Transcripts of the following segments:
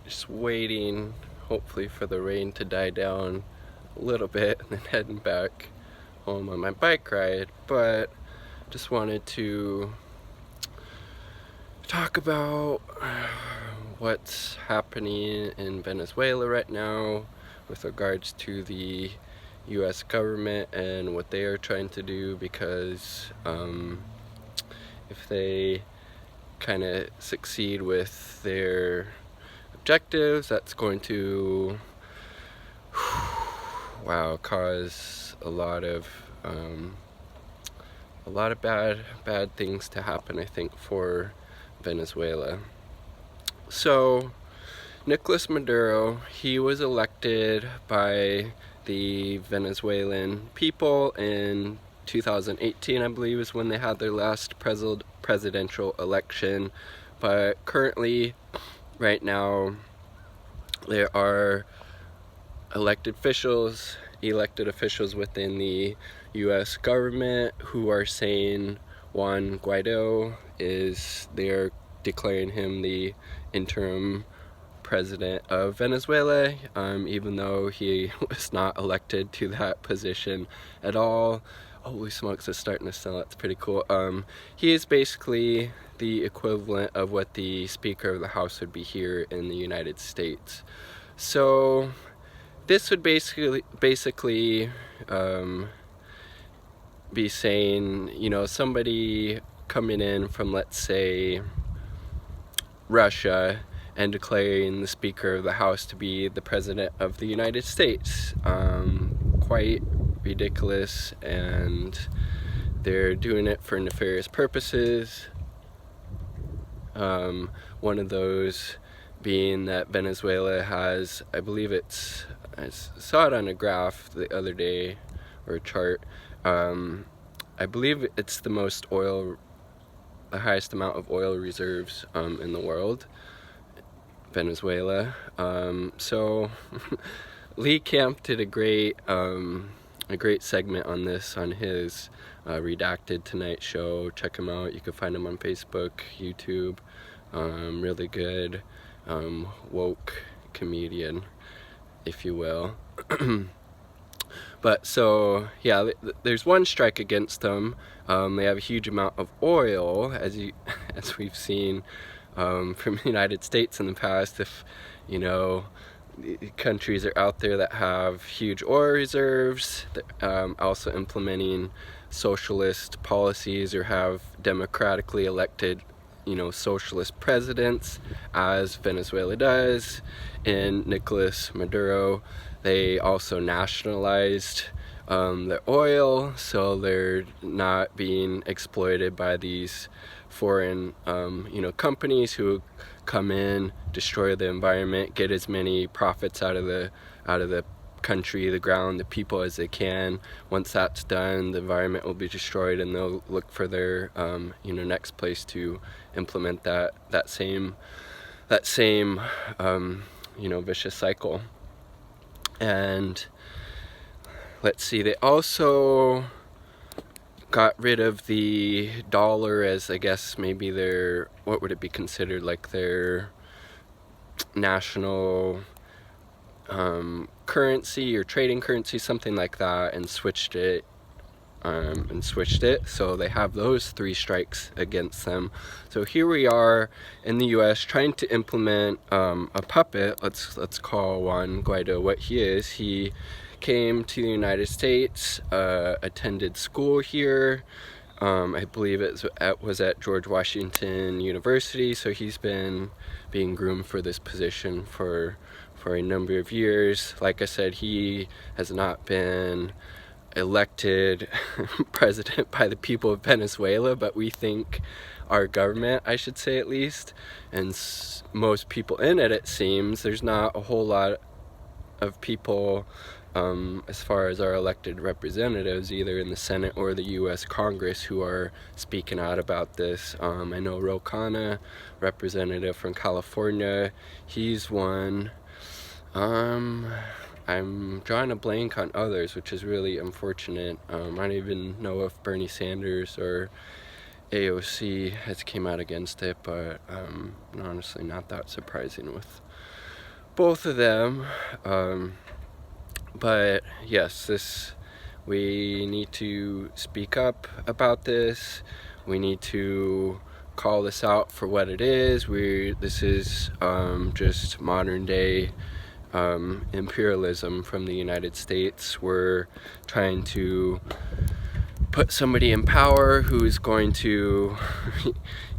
just waiting, hopefully, for the rain to die down a little bit, and then heading back home on my bike ride. But just wanted to talk about what's happening in Venezuela right now with regards to the US government and what they are trying to do, because if they kind of succeed with their objectives, that's going to cause a lot of bad things to happen, I think, for Venezuela. So Nicolas Maduro, he was elected by the Venezuelan people in 2018, I believe, is when they had their last presidential election. But currently, right now, there are elected officials within the US government who are saying Juan Guaido they're declaring him the interim president of Venezuela, even though he was not elected to that position at all. Holy smokes, it's starting to snow. That's pretty cool. He is basically the equivalent of what the Speaker of the House would be here in the United States. So this would basically be saying, somebody coming in from, let's say, Russia and declaring the Speaker of the House to be the President of the United States. Quite ridiculous, and they're doing it for nefarious purposes. One of those being that Venezuela has, I saw it on a graph the other day, or a chart. I believe it's the highest amount of oil reserves in the world, Venezuela. So Lee Camp did a great segment on this on his Redacted Tonight show. Check him out. You can find him on Facebook, YouTube. Really good woke comedian, if you will. But so yeah, there's one strike against them. They have a huge amount of oil, as we've seen from the United States in the past. If countries are out there that have huge oil reserves, also implementing socialist policies or have democratically elected socialist presidents, as Venezuela does. In Nicolas Maduro, they also nationalized their oil, so they're not being exploited by these foreign companies who come in, destroy the environment, get as many profits out of the country, the ground, the people as they can. Once that's done, the environment will be destroyed, and they'll look for their next place to implement that same vicious cycle. And let's see, they also got rid of the dollar as, I guess, maybe what would it be considered, like their national currency or trading currency, something like that, and switched it. So they have those 3 strikes against them. So here we are in the US trying to implement a puppet. Let's call Juan Guaido what he is. He came to the United States, attended school here. I believe it was at George Washington University, so he's been being groomed for this position for a number of years. Like I said, he has not been elected president by the people of Venezuela, but we think, our government, I should say, at least, and most people in it seems, there's not a whole lot of people as far as our elected representatives, either in the Senate or the US Congress, who are speaking out about this. I know Ro Khanna, representative from California, he's one. I'm drawing a blank on others, which is really unfortunate. I don't even know if Bernie Sanders or AOC has came out against it, but honestly not that surprising with both of them. But yes, we need to speak up about this. We need to call this out for what it is. This is just modern day imperialism from the United States. We're trying to put somebody in power who's going to,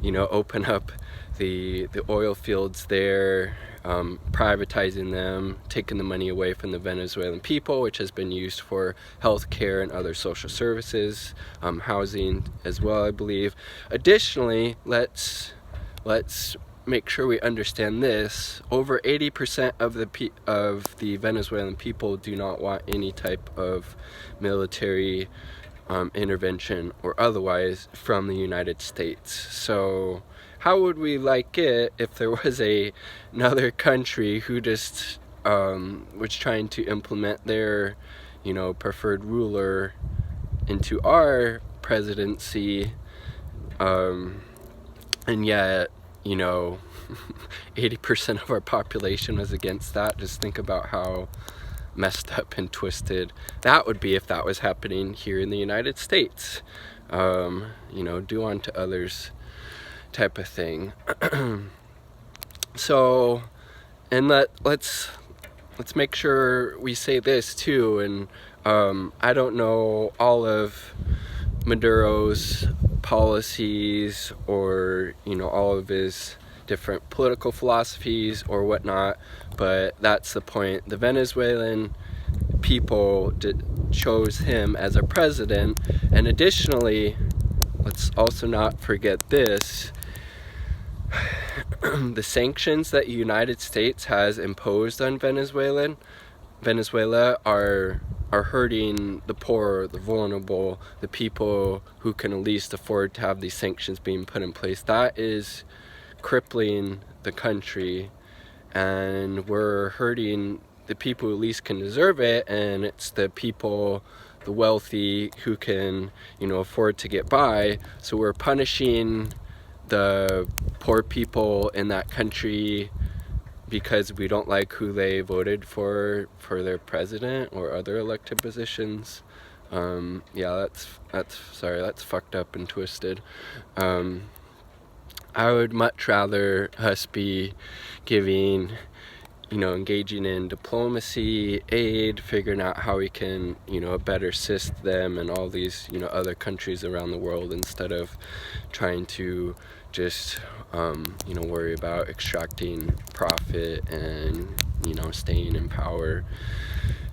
open up the oil fields there, privatizing them, taking the money away from the Venezuelan people, which has been used for health care and other social services, housing as well, I believe. Additionally, let's make sure we understand this. Over 80% of the Venezuelan people do not want any type of military intervention or otherwise from the United States. So how would we like it if there was another country who just was trying to implement their preferred ruler into our presidency, and yet 80% of our population was against that? Just think about how messed up and twisted that would be if that was happening here in the United States. Do unto others type of thing. So, and let's make sure we say this too. And I don't know all of Maduro's policies or all of his different political philosophies or whatnot, but that's the point. The Venezuelan people chose him as a president, and additionally, let's also not forget this. The sanctions that the United States has imposed on Venezuela are hurting the poor, the vulnerable, the people who can at least afford to have these sanctions being put in place. That is crippling the country, and we're hurting the people who at least can deserve it, and it's the people, the wealthy, who can afford to get by. So we're punishing the poor people in that country because we don't like who they voted for their president or other elected positions. That's fucked up and twisted. I would much rather us be giving, engaging in diplomacy, aid, figuring out how we can, better assist them and all these, other countries around the world, instead of trying to just, worry about extracting profit and, staying in power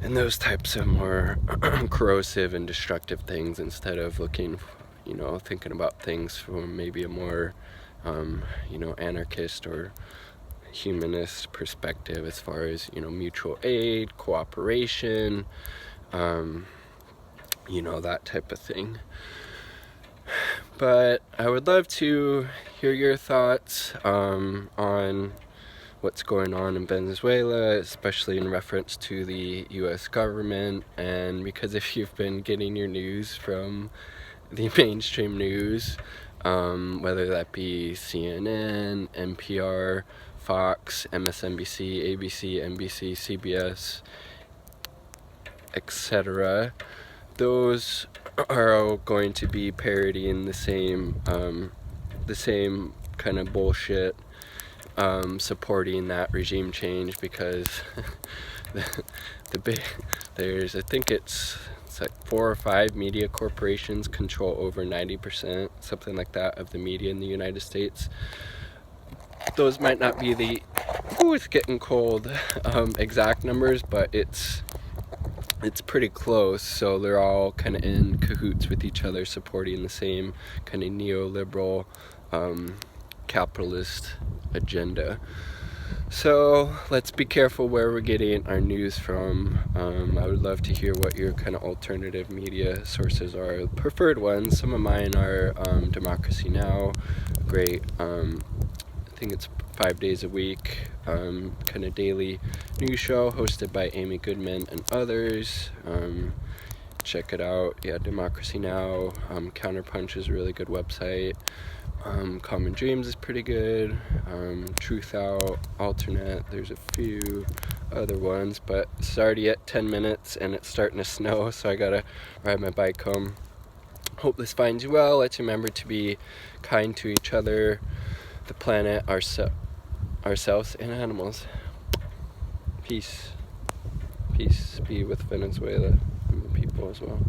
and those types of more corrosive and destructive things, instead of looking, thinking about things from maybe a more anarchist or humanist perspective, as far as mutual aid, cooperation, that type of thing. But I would love to hear your thoughts on what's going on in Venezuela, especially in reference to the US government. And because if you've been getting your news from the mainstream news, whether that be CNN, NPR, Fox, MSNBC, ABC, NBC, CBS, etc., those are all going to be parodying the same kind of bullshit, supporting that regime change, because there's, I think it's like 4 or 5 media corporations control over 90%, something like that, of the media in the United States. Those might not be the, it's getting cold, exact numbers, but it's pretty close. So they're all kind of in cahoots with each other, supporting the same kind of neoliberal, capitalist agenda. So let's be careful where we're getting our news from. I would love to hear what your kind of alternative media sources are, preferred ones. Some of mine are Democracy Now!, great. I think it's 5 days a week, kind of daily news show hosted by Amy Goodman and others. Check it out. Yeah, Democracy Now!. Counterpunch is a really good website. Common Dreams is pretty good. Truth Out, Alternate, there's a few other ones, but it's already at 10 minutes and it's starting to snow, so I gotta ride my bike home. Hope this finds you well. Let's remember to be kind to each other, the planet, ourselves, and animals. Peace. Peace be with Venezuela and the people as well.